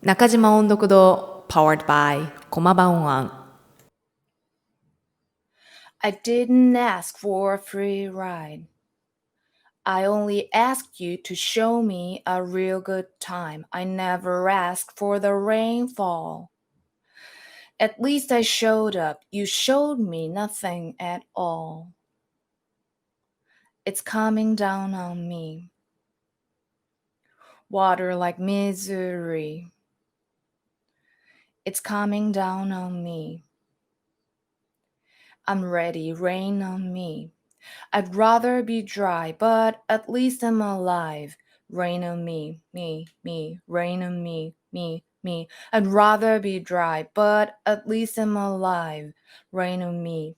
中島音読堂 Powered by 駒場音案。 I didn't ask for a free ride. I only asked you to show me a real good time. I never asked for the rainfall. At least I showed up. You showed me nothing at all. It's coming down on me. Water like misery. It's coming down on me. I'm ready, rain on me. I'd rather be dry, but at least I'm alive. Rain on me, rain on me, me. I'd rather be dry, but at least I'm alive. Rain on me,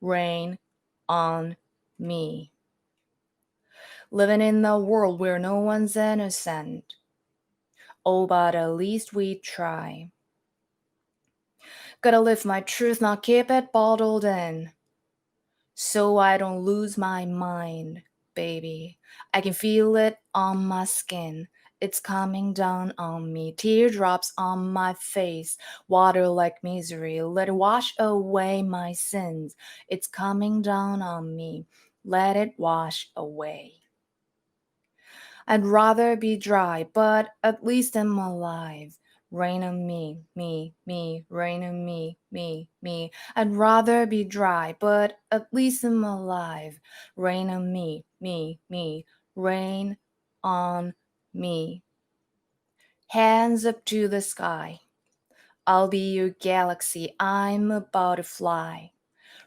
rain on me. Living in a world where no one's innocent. Oh, but at least we try. Gotta live my truth, not keep it bottled in. So I don't lose my mind, baby. I can feel it on my skin. It's coming down on me. Teardrops on my face. Water like misery. Let it wash away my sins. It's coming down on me. Let it wash away. I'd rather be dry, but at least I'm alive. Rain on me, rain on me, me. I'd rather be dry, but at least I'm alive. Rain on me, rain on me. Hands up to the sky. I'll be your galaxy, I'm about to fly.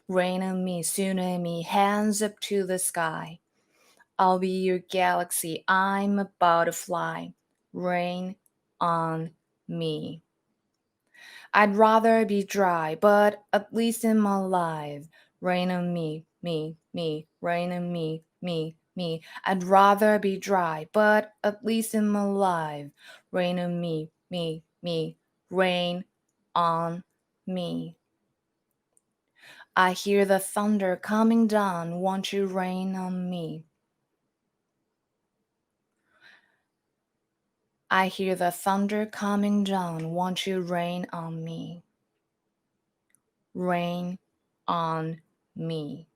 Rain on me, tsunami, hands up to the sky. I'll be your galaxy, I'm about to fly. Rain on me. I'd rather be dry, but at least I'm alive. Rain on me, rain on me, me. I'd rather be dry, but at least I'm alive. Rain on me, rain on me. I hear the thunder coming down, won't you rain on me? I hear the thunder coming down, won't you rain on me? Rain on me.